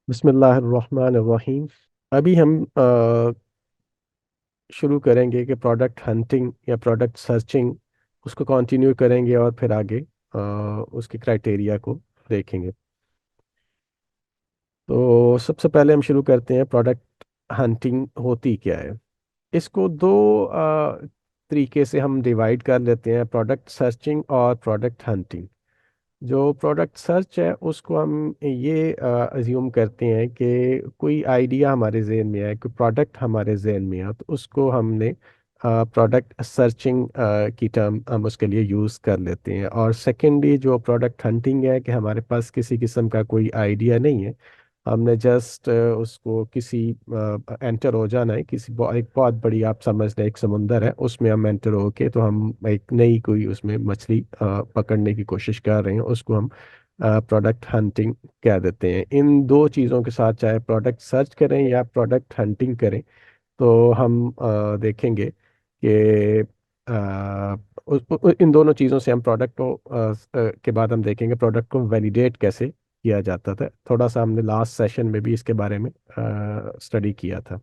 बिस्मिल्लाहिर्रहमानिर्रहीम। अभी हम शुरू करेंगे कि प्रोडक्ट हंटिंग या प्रोडक्ट सर्चिंग उसको कंटिन्यू करेंगे और फिर आगे उसके क्राइटेरिया को देखेंगे। तो सबसे पहले हम शुरू करते हैं, प्रोडक्ट हंटिंग होती क्या है। इसको दो तरीके से हम डिवाइड कर लेते हैं, प्रोडक्ट सर्चिंग और प्रोडक्ट हंटिंग। जो प्रोडक्ट सर्च है उसको हम ये अज्यूम करते हैं कि कोई आइडिया हमारे जहन में है, कोई प्रोडक्ट हमारे जहन में है, तो उसको हमने प्रोडक्ट सर्चिंग की टर्म हम उसके लिए यूज़ कर लेते हैं। और सेकेंडली जो प्रोडक्ट हंटिंग है कि हमारे पास किसी किस्म का कोई आइडिया नहीं है, हमने जस्ट उसको किसी एंटर हो जाना है, किसी एक बहुत बड़ी, आप समझ लें एक समुंदर है, उसमें हम एंटर होके तो हम एक नई कोई उसमें मछली पकड़ने की कोशिश कर रहे हैं, उसको हम प्रोडक्ट हंटिंग कह देते हैं। इन दो चीज़ों के साथ चाहे प्रोडक्ट सर्च करें या प्रोडक्ट हंटिंग करें, तो हम देखेंगे कि इन दोनों चीज़ों से हम प्रोडक्ट को के बाद हम देखेंगे प्रोडक्ट को वैलिडेट कैसे किया जाता था। थोड़ा सा हमने लास्ट सेशन में भी इसके बारे में स्टडी किया था।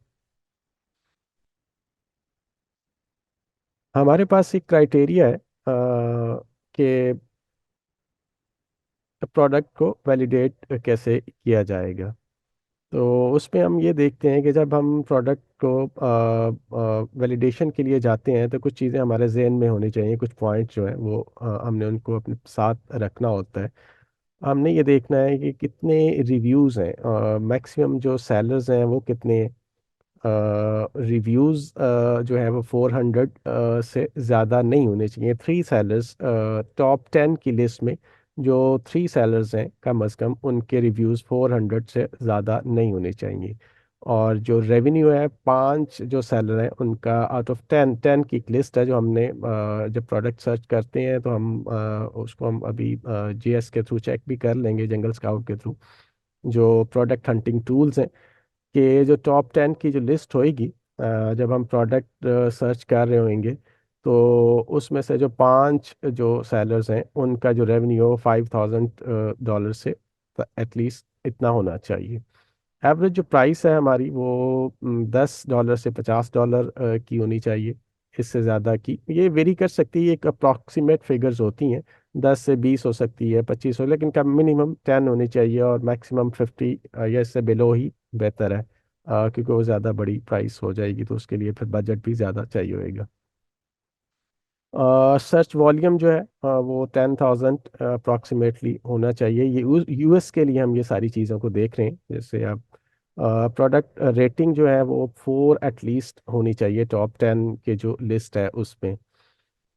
हमारे पास एक क्राइटेरिया है कि प्रोडक्ट को वैलिडेट कैसे किया जाएगा। तो उसमें हम ये देखते हैं कि जब हम प्रोडक्ट को वैलिडेशन के लिए जाते हैं तो कुछ चीज़ें हमारे जहन में होनी चाहिए, कुछ पॉइंट जो है वो हमने उनको अपने साथ रखना होता है। हमने ये देखना है कि कितने रिव्यूज़ हैं, मैक्सिमम जो सेलर्स हैं वो कितने रिव्यूज़ जो है वो 400 से ज़्यादा नहीं होने चाहिए। थ्री सेलर्स, टॉप 10 की लिस्ट में जो थ्री सेलर्स हैं कम अज़ कम उनके रिव्यूज़ 400 से ज़्यादा नहीं होने चाहिए। और जो रेवेन्यू है, पांच जो सेलर हैं उनका आउट ऑफ 10, 10 की एक लिस्ट है जो हमने जब प्रोडक्ट सर्च करते हैं तो हम उसको हम अभी जीएस के थ्रू चेक भी कर लेंगे, जंगल स्काउट के थ्रू। जो प्रोडक्ट हंटिंग टूल्स हैं कि जो टॉप 10 की जो लिस्ट होएगी, जब हम प्रोडक्ट सर्च कर रहे होंगे, तो उसमें से जो पांच जो सेलर्स हैं उनका जो रेवेन्यू 5000 डॉलर से एटलीस्ट इतना होना चाहिए। एवरेज जो प्राइस है हमारी वो $10 से $50 की होनी चाहिए। इससे ज़्यादा की ये वेरी कर सकती है, एक अप्रॉक्सीमेट फिगर्स होती हैं। 10 से 20 हो सकती है, 25 हो, लेकिन कम मिनिमम 10 होनी चाहिए और मैक्सिमम 50 या इससे बिलो ही बेहतर है, क्योंकि वो ज़्यादा बड़ी प्राइस हो जाएगी तो उसके लिए फिर बजट भी ज़्यादा चाहिए होएगा। सर्च वॉल्यूम जो है वो 10,000 अप्रॉक्सीमेटली होना चाहिए। ये यूएस के लिए हम ये सारी चीज़ों को देख रहे हैं। जैसे आप प्रोडक्ट रेटिंग जो है वो 4 एटलीस्ट होनी चाहिए टॉप 10 के जो लिस्ट है उसमें।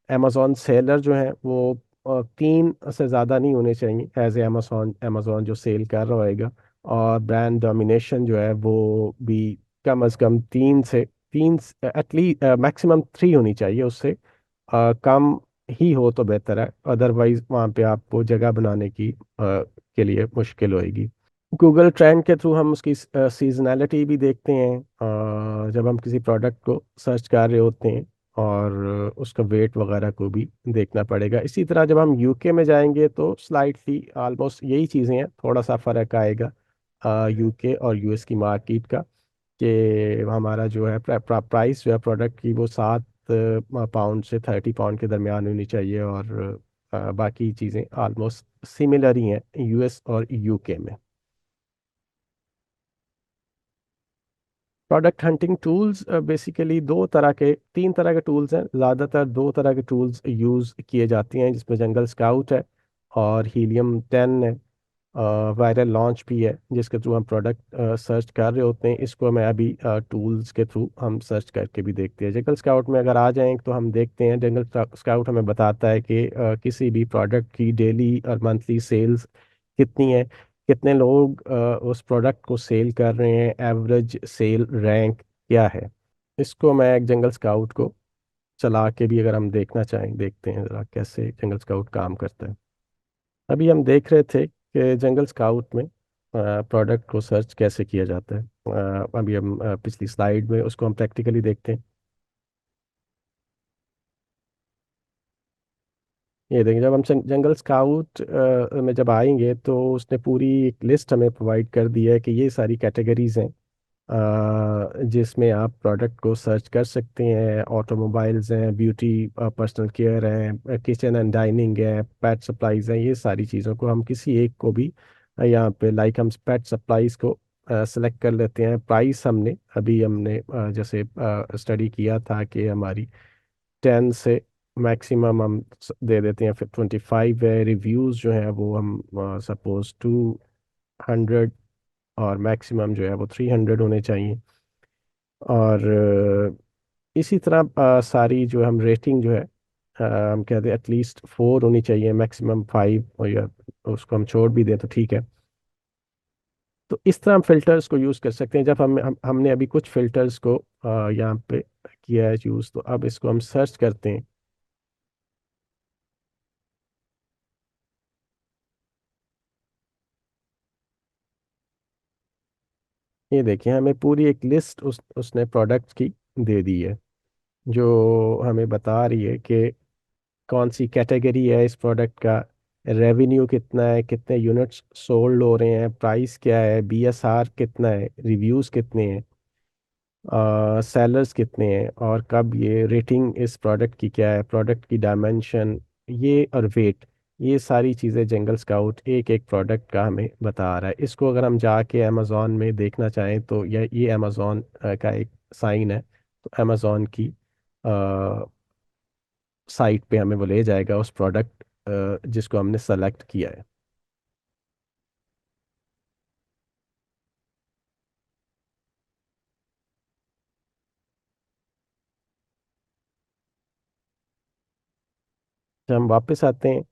अमेजोन सेलर जो है वो 3 से ज़्यादा नहीं होने चाहिए एज ए अमेजोन अमेजोन जो सेल कर रहा होएगा। और ब्रांड डोमिनेशन जो है वो भी कम अज़ कम 3 एटलीस्ट मैक्सिमम 3 होनी चाहिए, उससे कम ही हो तो बेहतर है, अदरवाइज वहाँ पे आपको जगह बनाने की के लिए मुश्किल होएगी। गूगल ट्रेंड के थ्रू हम उसकी सीजनैलिटी भी देखते हैं जब हम किसी प्रोडक्ट को सर्च कर रहे होते हैं, और उसका वेट वगैरह को भी देखना पड़ेगा। इसी तरह जब हम यूके में जाएंगे तो स्लाइटली ऑलमोस्ट यही चीज़ें हैं, थोड़ा सा फ़र्क आएगा यूके और यूएस की मार्केट का, कि हमारा जो है प्राइस जो है प्रोडक्ट की वो 7 पाउंड से 30 पाउंड के दरमियान होनी चाहिए। और बाकी चीज़ें ऑलमोस्ट सिमिलर ही हैं यूएस और यूके में। प्रोडक्ट हंटिंग टूल्स बेसिकली दो तरह के, तीन तरह के टूल्स हैं, ज़्यादातर दो तरह के टूल्स यूज़ किए जाते हैं, जिसमें जंगल स्काउट है और हीलियम 10 है। वायरल लॉन्च भी है जिसके थ्रू हम प्रोडक्ट सर्च कर रहे होते हैं। इसको मैं अभी टूल्स के थ्रू हम सर्च करके भी देखते हैं। जंगल स्काउट में अगर आ जाएं तो हम देखते हैं, जंगल स्काउट हमें बताता है कि किसी भी प्रोडक्ट की डेली और मंथली सेल्स कितनी है, कितने लोग उस प्रोडक्ट को सेल कर रहे हैं, एवरेज सेल रैंक क्या है। इसको मैं एक जंगल स्काउट को चला के भी अगर हम देखना चाहें, देखते हैं ज़रा कैसे जंगल स्काउट काम करता है। अभी हम देख रहे थे कि जंगल स्काउट में प्रोडक्ट को सर्च कैसे किया जाता है। अभी हम पिछली स्लाइड में उसको हम प्रैक्टिकली देखते हैं। ये देखिए, जब हम जंगल स्काउट में जब आएंगे तो उसने पूरी एक लिस्ट हमें प्रोवाइड कर दी है कि ये सारी कैटेगरीज हैं जिसमें आप प्रोडक्ट को सर्च कर सकते हैं। ऑटोमोबाइल्स हैं, ब्यूटी पर्सनल केयर है, किचन एंड डाइनिंग है, पेट सप्लाईज हैं। ये सारी चीज़ों को हम किसी एक को भी यहाँ पे लाइक हम पेट सप्लाईज को सेलेक्ट कर लेते हैं। प्राइस हमने जैसे स्टडी किया था कि हमारी 10 से मैक्सिमम हम दे देते हैं, फिर 25 है। रिव्यूज़ जो है वो हम सपोज 200 और मैक्सिमम जो है वो 300 होने चाहिए। और इसी तरह सारी जो हम रेटिंग जो है हम कहते हैं एटलीस्ट 4 होनी चाहिए, मैक्सिमम 5, और या उसको हम छोड़ भी दें तो ठीक है। तो इस तरह हम फिल्टर्स को यूज़ कर सकते हैं। जब हमने अभी कुछ फिल्टर्स को यहाँ पे किया है यूज़, तो अब इसको हम सर्च करते हैं। ये देखिए, हमें पूरी एक लिस्ट उसने प्रोडक्ट्स की दे दी है, जो हमें बता रही है कि कौन सी कैटेगरी है इस प्रोडक्ट का, रेवेन्यू कितना है, कितने यूनिट्स सोल्ड हो रहे हैं, प्राइस क्या है, बीएसआर कितना है, रिव्यूज़ कितने हैं, सेलर्स कितने हैं, और कब ये रेटिंग इस प्रोडक्ट की क्या है, प्रोडक्ट की डायमेंशन, ये और वेट। ये सारी चीज़ें जंगल स्काउट एक एक प्रोडक्ट का हमें बता रहा है। इसको अगर हम जाके अमेज़ॉन में देखना चाहें तो ये अमेज़ॉन का एक साइन है। तो अमेज़ॉन की साइट पे हमें वो ले जाएगा उस प्रोडक्ट जिसको हमने सेलेक्ट किया है। जब हम वापस आते हैं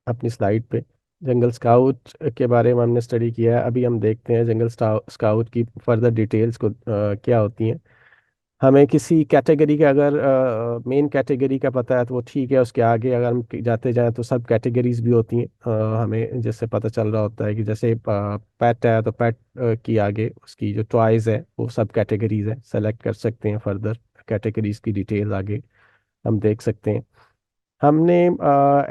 अपनी स्लाइड पे, जंगल स्काउट के बारे में हमने स्टडी किया है। अभी हम देखते हैं जंगल स्काउट की फर्दर डिटेल्स को क्या होती हैं। हमें किसी कैटेगरी का अगर मेन कैटेगरी का पता है तो वो ठीक है। उसके आगे अगर हम जाते जाएं तो सब कैटेगरीज भी होती हैं। हमें जैसे पता चल रहा होता है कि जैसे पेट है तो पेट की आगे उसकी जो टॉयज है वो सब कैटेगरीज है, सेलेक्ट कर सकते हैं। फर्दर कैटेगरीज की डिटेल आगे हम देख सकते हैं। हमने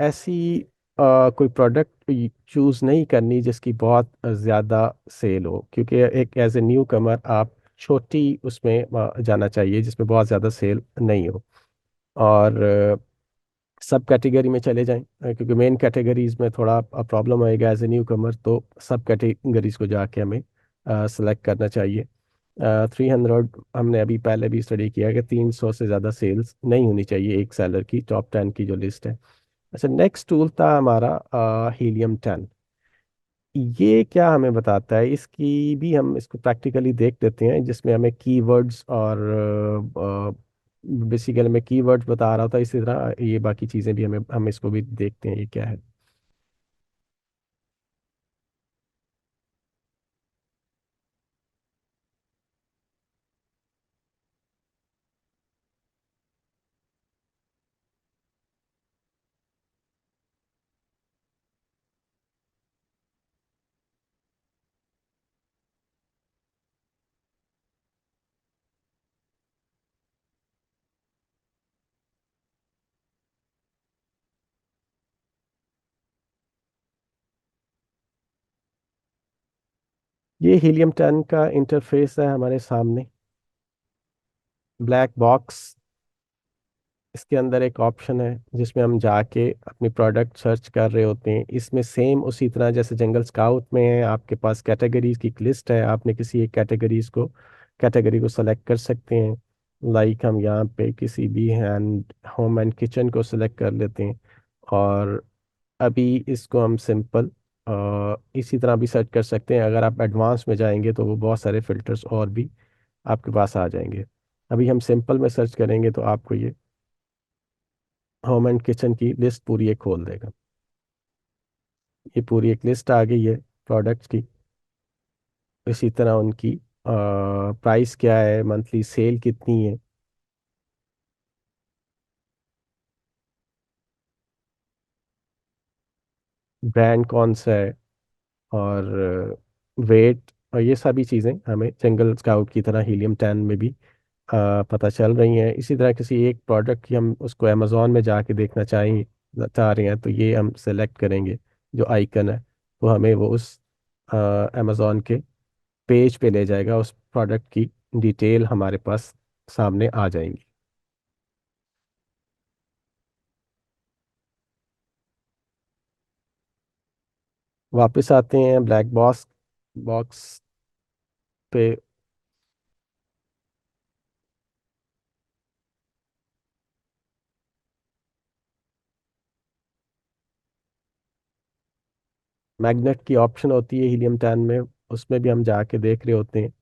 ऐसी कोई प्रोडक्ट चूज़ नहीं करनी जिसकी बहुत ज़्यादा सेल हो, क्योंकि एक एज ए न्यू कमर आप छोटी उसमें जाना चाहिए जिसमें बहुत ज़्यादा सेल नहीं हो। और सब कैटेगरी में चले जाएं, क्योंकि मेन कैटेगरीज में थोड़ा प्रॉब्लम आएगा एज ए न्यू कमर। तो सब कैटेगरीज को जाके हमें सेलेक्ट करना चाहिए। 300 हमने अभी पहले भी स्टडी किया कि 300 से ज़्यादा सेल्स नहीं होनी चाहिए एक सेलर की, टॉप 10 की जो लिस्ट है। अच्छा, नेक्स्ट टूल था हमारा हीलियम 10। ये क्या हमें बताता है, इसकी भी हम इसको प्रैक्टिकली देख लेते हैं, जिसमें हमें कीवर्ड्स और बेसिकली मैं कीवर्ड्स बता रहा था, इसी तरह ये बाकी चीज़ें भी हम इसको भी देखते हैं ये क्या है। ये हीलियम 10 का इंटरफेस है हमारे सामने, ब्लैक बॉक्स। इसके अंदर एक ऑप्शन है जिसमें हम जाके अपनी प्रोडक्ट सर्च कर रहे होते हैं। इसमें सेम उसी तरह जैसे जंगल स्काउट में है, आपके पास कैटेगरीज की एक लिस्ट है, आपने किसी एक कैटेगरी को सेलेक्ट कर सकते हैं। लाइक हम यहाँ पे किसी भी हैंड होम एंड किचन को सेलेक्ट कर लेते हैं। और अभी इसको हम सिंपल इसी तरह भी सर्च कर सकते हैं। अगर आप एडवांस में जाएंगे तो वो बहुत सारे फिल्टर्स और भी आपके पास आ जाएंगे। अभी हम सिंपल में सर्च करेंगे तो आपको ये होम एंड किचन की लिस्ट पूरी एक खोल देगा। ये पूरी एक लिस्ट आ गई है प्रोडक्ट्स की। इसी तरह उनकी प्राइस क्या है, मंथली सेल कितनी है, ब्रांड कौन सा है, और वेट, और ये सभी चीज़ें हमें जंगल स्काउट की तरह हीलियम 10 में भी पता चल रही हैं। इसी तरह किसी एक प्रोडक्ट की हम उसको अमेज़ॉन में जाके देखना चाहें चाह रहे हैं, तो ये हम सेलेक्ट करेंगे जो आइकन है, तो हमें वो उस अमेज़ॉन के पेज पे ले जाएगा, उस प्रोडक्ट की डिटेल हमारे पास सामने आ जाएंगी। वापस आते हैं ब्लैक बॉक्स बॉक्स पे। मैग्नेट की ऑप्शन होती है हीलियम 10 में, उसमें भी हम जाके देख रहे होते हैं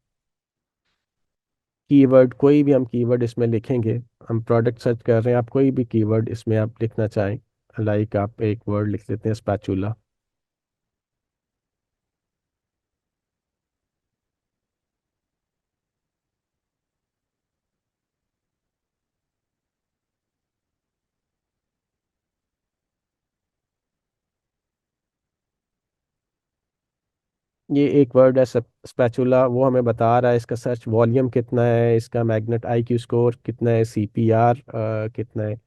कीवर्ड, कोई भी हम कीवर्ड इसमें लिखेंगे। हम प्रोडक्ट सर्च कर रहे हैं, आप कोई भी कीवर्ड इसमें आप लिखना चाहें, लाइक आप एक वर्ड लिख लेते हैं स्पैचुला। ये एक वर्ड है स्पैचुला, वो हमें बता रहा है इसका सर्च वॉल्यूम कितना है, इसका मैग्नेट आई क्यू स्कोर कितना है, CPR कितना है,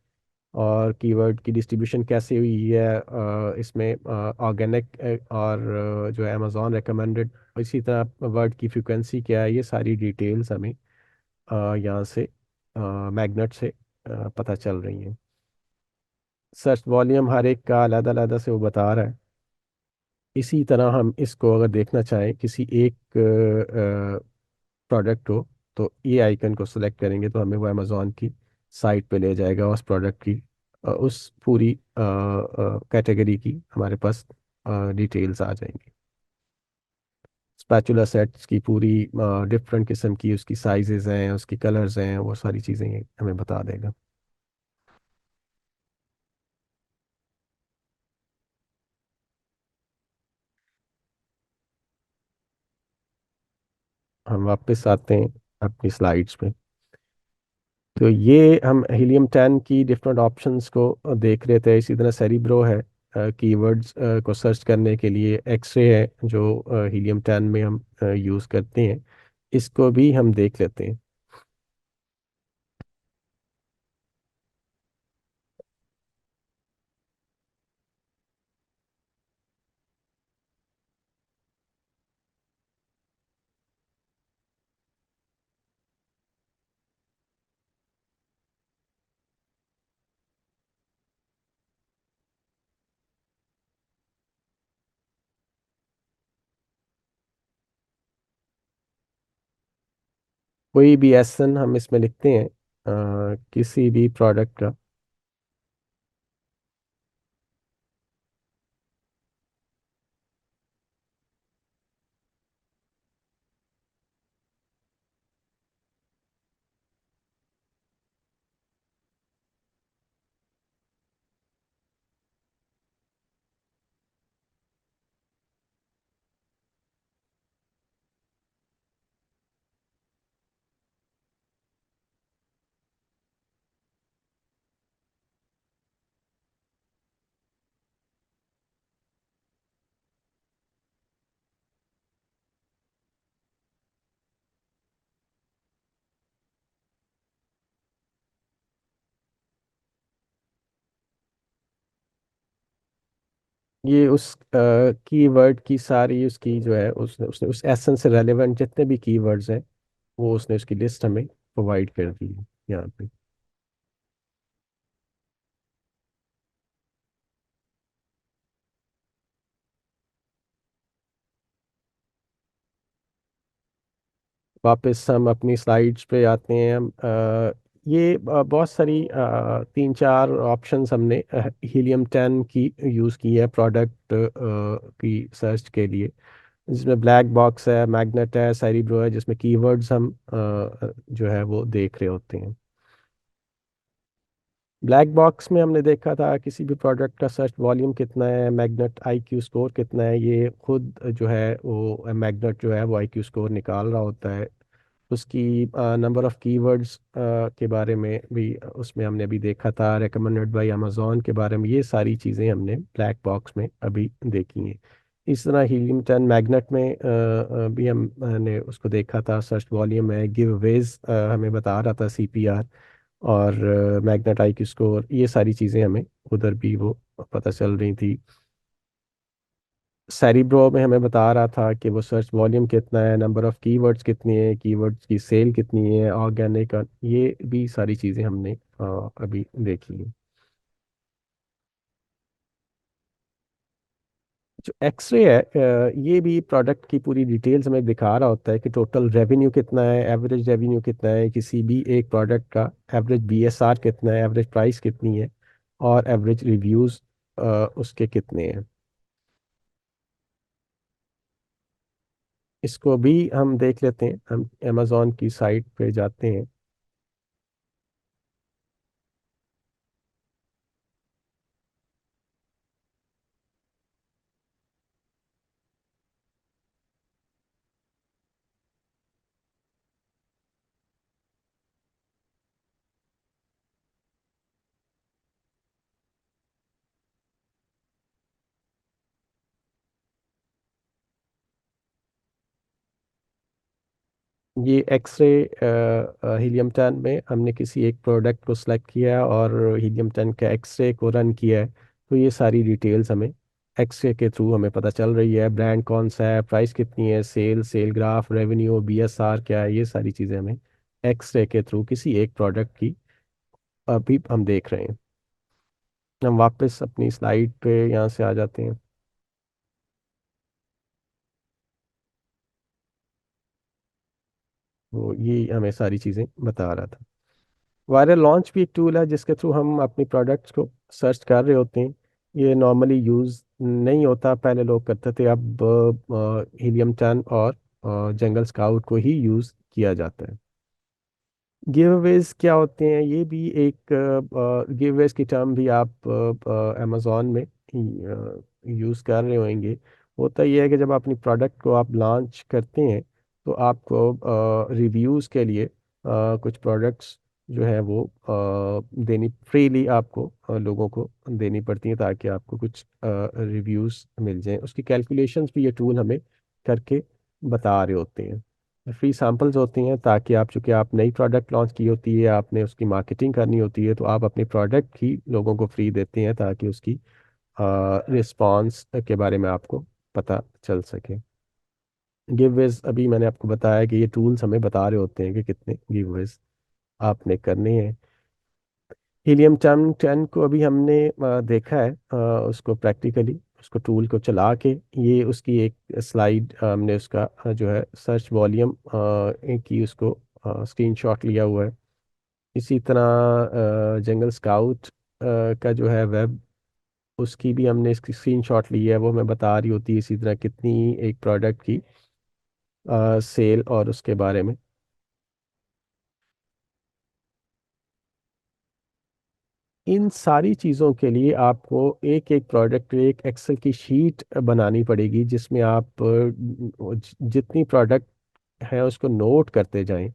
और कीवर्ड की डिस्ट्रीब्यूशन कैसे हुई है इसमें ऑर्गेनिक और जो है अमेजोन रिकमेंडेड, इसी तरह वर्ड की फ्रिक्वेंसी क्या है, ये सारी डिटेल्स हमें यहाँ से मैग्नेट से पता चल रही हैं। सर्च वॉल्यूम हर एक का अलग अलग से वो बता रहा है। इसी तरह हम इसको अगर देखना चाहें किसी एक प्रोडक्ट को, तो ये आइकन को सिलेक्ट करेंगे तो हमें वो अमेज़ॉन की साइट पे ले जाएगा, उस प्रोडक्ट की उस पूरी कैटेगरी की हमारे पास डिटेल्स आ जाएंगी। स्पैचुला सेट्स की पूरी डिफरेंट किस्म की उसकी साइजेस हैं, उसकी कलर्स हैं, वो सारी चीज़ें ये हमें बता देगा। हम वापस आते हैं अपनी स्लाइड्स पे। तो ये हम हीलियम 10 की डिफरेंट ऑप्शंस को देख रहे थे। इसी तरह सेरिब्रो है कीवर्ड्स को सर्च करने के लिए, एक्सरे है जो हीलियम 10 में हम यूज़ करते हैं, इसको भी हम देख लेते हैं। कोई भी एसन हम इसमें लिखते हैं किसी भी प्रोडक्ट का। ये उस कीवर्ड की सारी उसकी जो है, उसने उसने उस एसन से रेलेवेंट जितने भी कीवर्ड्स हैं, वो उसने उसकी लिस्ट हमें प्रोवाइड कर दी है यहाँ पे। वापस हम अपनी स्लाइड्स पे आते हैं। हम ये बहुत सारी 3-4 ऑप्शंस हमने हीलियम 10 की यूज़ की है प्रोडक्ट की सर्च के लिए, जिसमें ब्लैक बॉक्स है, मैग्नेट है, सेरिब्रो है, जिसमें कीवर्ड्स हम जो है वो देख रहे होते हैं। ब्लैक बॉक्स में हमने देखा था किसी भी प्रोडक्ट का सर्च वॉल्यूम कितना है, मैग्नेट IQ स्कोर कितना है, ये खुद जो है वो मैग्नेट जो है वो IQ स्कोर निकाल रहा होता है। उसकी नंबर ऑफ कीवर्ड्स के बारे में भी उसमें हमने अभी देखा था, रिकमेंडेड बाय अमेजोन के बारे में, ये सारी चीज़ें हमने ब्लैक बॉक्स में अभी देखी हैं। इस तरह हीलियम 10 मैग्नेट में भी हमने उसको देखा था, सर्च वॉल्यूम है, गिव वेज हमें बता रहा था CPR, और मैग्नेट IQ स्कोर, ये सारी चीज़ें हमें उधर भी वो पता चल रही थी। सेरिब्रो में हमें बता रहा था कि वो सर्च वॉल्यूम कितना है, नंबर ऑफ कीवर्ड्स कितनी है, कीवर्ड्स की सेल कितनी है, ऑर्गेनिक, ये भी सारी चीज़ें हमने अभी देखी हैं। जो एक्सरे है, ये भी प्रोडक्ट की पूरी डिटेल्स हमें दिखा रहा होता है कि टोटल रेवेन्यू कितना है, एवरेज रेवेन्यू कितना है किसी भी एक प्रोडक्ट का, एवरेज BSR कितना है, एवरेज प्राइस कितनी है, और एवरेज रिव्यूज़ उसके कितने हैं। इसको भी हम देख लेते हैं, हम अमेजोन की साइट पे जाते हैं। ये एक्सरे हीलियम 10 में हमने किसी एक प्रोडक्ट को सिलेक्ट किया और हीलियम 10 का एक्सरे को रन किया है, तो ये सारी डिटेल्स हमें एक्सरे के थ्रू हमें पता चल रही है। ब्रांड कौन सा है, प्राइस कितनी है, सेल ग्राफ, रेवेन्यू, BSR क्या है, ये सारी चीज़ें हमें एक्सरे के थ्रू किसी एक प्रोडक्ट की अभी हम देख रहे हैं। हम वापस अपनी स्लाइड पे यहाँ से आ जाते हैं। वो ये हमें सारी चीज़ें बता रहा था। वायरल लॉन्च भी एक टूल है जिसके थ्रू हम अपनी प्रोडक्ट्स को सर्च कर रहे होते हैं। ये नॉर्मली यूज़ नहीं होता, पहले लोग करते थे, अब हीलियम 10 और जंगल स्काउट को ही यूज़ किया जाता है। गिव अवेज क्या होते हैं, ये भी एक गिव अवेज की टर्म भी आप अमेजोन में यूज़ कर रहे होंगे। होता ये है कि जब अपनी प्रोडक्ट को आप लॉन्च करते हैं तो आपको रिव्यूज़ के लिए कुछ प्रोडक्ट्स जो है वो देनी फ्रीली आपको लोगों को देनी पड़ती हैं ताकि आपको कुछ रिव्यूज़ मिल जाएं। उसकी कैलकुलेशंस भी ये टूल हमें करके बता रहे होते हैं। फ्री सैंपल्स होती हैं ताकि आप, चूंकि आप नई प्रोडक्ट लॉन्च की होती है, आपने उसकी मार्केटिंग करनी होती है, तो आप अपनी प्रोडक्ट ही लोगों को फ्री देते हैं ताकि उसकी रिस्पांस के बारे में आपको पता चल सके। गिववेज अभी मैंने आपको बताया कि ये टूल्स हमें बता रहे होते हैं कि कितने गिववेज आपने करने हैं। हीलियम 10 को अभी हमने देखा है, उसको प्रैक्टिकली, उसको टूल को चला के। ये उसकी एक स्लाइड, हमने उसका जो है सर्च वॉल्यूम की उसको स्क्रीनशॉट लिया हुआ है। इसी तरह जंगल स्काउट का जो है वेब, उसकी भी हमने इसकी स्क्रीनशॉट ली है, वो हमें बता रही होती है इसी तरह कितनी एक प्रोडक्ट की सेल और उसके बारे में। इन सारी चीज़ों के लिए आपको एक एक प्रोडक्ट, एक एक्सेल की शीट बनानी पड़ेगी जिसमें आप जितनी प्रोडक्ट है उसको नोट करते जाएं।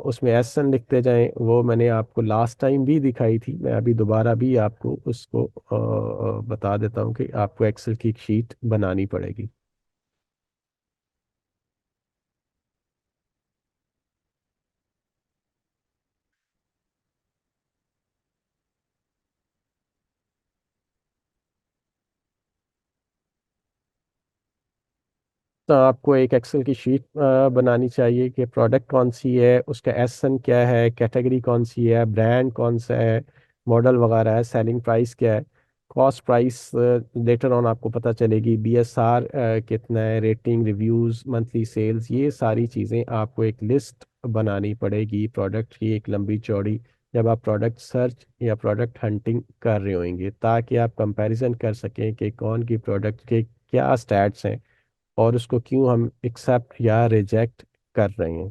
उसमें एसन लिखते जाएं। वो मैंने आपको लास्ट टाइम भी दिखाई थी, मैं अभी दोबारा भी आपको उसको बता देता हूँ कि आपको एक्सेल की एक शीट बनानी पड़ेगी। तो आपको एक एक्सेल की शीट बनानी चाहिए कि प्रोडक्ट कौन सी है, उसका एसन क्या है, कैटेगरी कौन सी है, ब्रांड कौन सा है, मॉडल वगैरह है, सेलिंग प्राइस क्या है, कॉस्ट प्राइस लेटर ऑन आपको पता चलेगी, BSR कितना है, रेटिंग, रिव्यूज़, मंथली सेल्स, ये सारी चीज़ें आपको एक लिस्ट बनानी पड़ेगी प्रोडक्ट की, एक लंबी चौड़ी, जब आप प्रोडक्ट सर्च या प्रोडक्ट हंटिंग कर रहे होंगे, ताकि आप कंपैरिजन कर सकें कि कौन की प्रोडक्ट के क्या स्टैट्स हैं और उसको क्यों हम एक्सेप्ट या रिजेक्ट कर रहे हैं।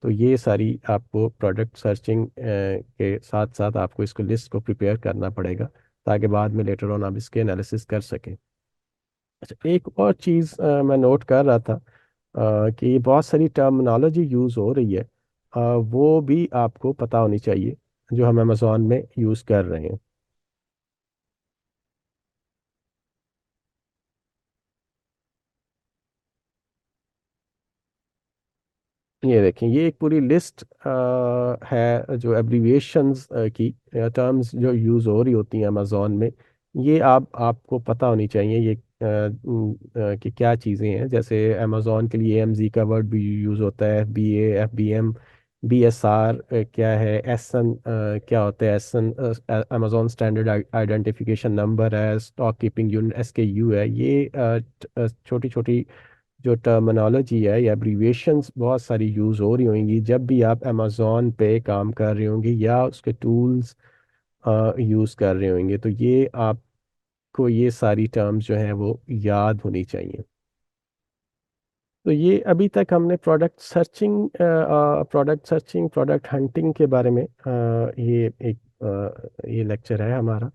तो ये सारी आपको प्रोडक्ट सर्चिंग के साथ साथ आपको इसको लिस्ट को प्रिपेयर करना पड़ेगा ताकि बाद में लेटर ऑन आप इसके एनालिसिस कर सकें। अच्छा, एक और चीज़ मैं नोट कर रहा था कि बहुत सारी टर्मिनोलॉजी यूज़ हो रही है, वो भी आपको पता होनी चाहिए जो हम अमेज़ॉन में यूज़ कर रहे हैं। ये देखें, ये एक पूरी लिस्ट है जो एब्रीविएशंस की टर्म्स जो यूज़ हो रही होती हैं अमेज़ॉन में। ये आपको पता होनी चाहिए ये कि क्या चीज़ें हैं। जैसे अमेज़ॉन के लिए AMZ का वर्ड भी यूज़ होता है, FBA, FBM, BSR क्या है, SN क्या होता है, SN Amazon standard identification number है, स्टॉक कीपिंग यूनिट SKU है। ये छोटी छोटी जो टर्मिनोलॉजी है या एब्रीविएशंस बहुत सारी यूज़ हो रही होंगी जब भी आप अमेज़ॉन पे काम कर रहे होंगे या उसके टूल्स यूज़ कर रहे होंगे, तो ये आपको ये सारी टर्म्स जो हैं वो याद होनी चाहिए। तो ये अभी तक हमने प्रोडक्ट हंटिंग के बारे में ये लेक्चर है हमारा।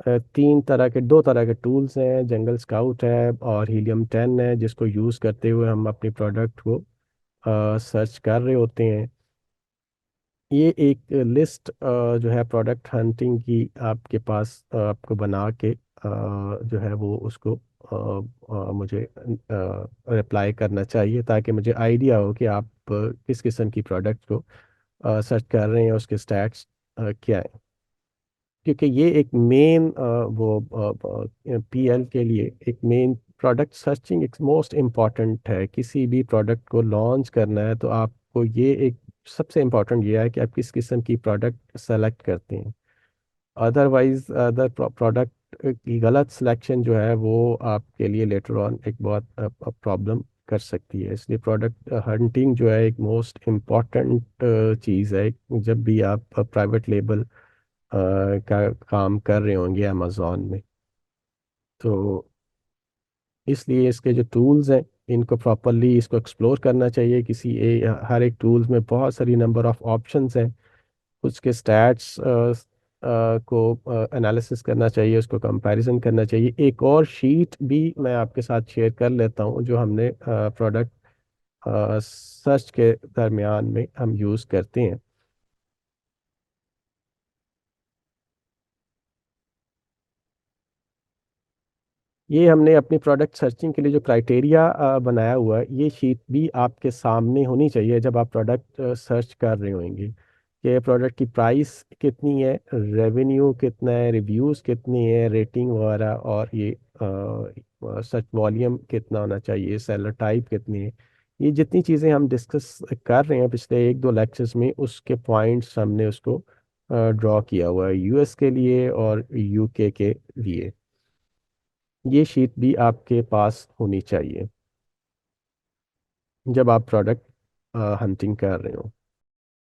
दो तरह के टूल्स हैं, जंगल स्काउट है और हीलियम 10 है, जिसको यूज़ करते हुए हम अपनी प्रोडक्ट को सर्च कर रहे होते हैं। ये एक लिस्ट जो है प्रोडक्ट हंटिंग की आपके पास आपको बना के जो है वो उसको मुझे रिप्लाई करना चाहिए, ताकि मुझे आइडिया हो कि आप किस किस्म की प्रोडक्ट को सर्च कर रहे हैं, उसके स्टैट्स क्या है। क्योंकि ये एक मेन वो PL के लिए एक मेन प्रोडक्ट सर्चिंग एक मोस्ट इम्पॉर्टेंट है। किसी भी प्रोडक्ट को लॉन्च करना है तो आपको ये एक सबसे इम्पॉर्टेंट ये है कि आप किस किस्म की प्रोडक्ट सेलेक्ट करते हैं। अदरवाइज अदर प्रोडक्ट की गलत सिलेक्शन जो है वो आपके लिए लेटर ऑन एक बहुत प्रॉब्लम कर सकती है। इसलिए प्रोडक्ट हंटिंग जो है एक मोस्ट इम्पॉर्टेंट चीज़ है जब भी आप प्राइवेट लेबल का काम कर रहे होंगे अमेजोन में। तो इसलिए इसके जो टूल्स हैं इनको प्रॉपरली इसको एक्सप्लोर करना चाहिए। हर एक टूल्स में बहुत सारी नंबर ऑफ ऑप्शंस हैं। उसके स्टैट्स को एनालिसिस करना चाहिए, उसको कंपैरिजन करना चाहिए। एक और शीट भी मैं आपके साथ शेयर कर लेता हूँ जो हमने प्रोडक्ट सर्च के दरमियान में हम यूज़ करते हैं। ये हमने अपनी प्रोडक्ट सर्चिंग के लिए जो क्राइटेरिया बनाया हुआ है, ये शीट भी आपके सामने होनी चाहिए जब आप प्रोडक्ट सर्च कर रहे होंगे कि प्रोडक्ट की प्राइस कितनी है, रेवेन्यू कितना है, रिव्यूज़ कितनी है, रेटिंग वगैरह, और ये सर्च वॉल्यूम कितना होना चाहिए, सेलर टाइप कितनी है। ये जितनी चीज़ें हम डिस्कस कर रहे हैं पिछले एक दो लेक्चर्स में, उसके पॉइंट्स हमने उसको ड्रॉ किया हुआ है US के लिए और UK के लिए। ये शीट भी आपके पास होनी चाहिए जब आप प्रोडक्ट हंटिंग कर रहे हो।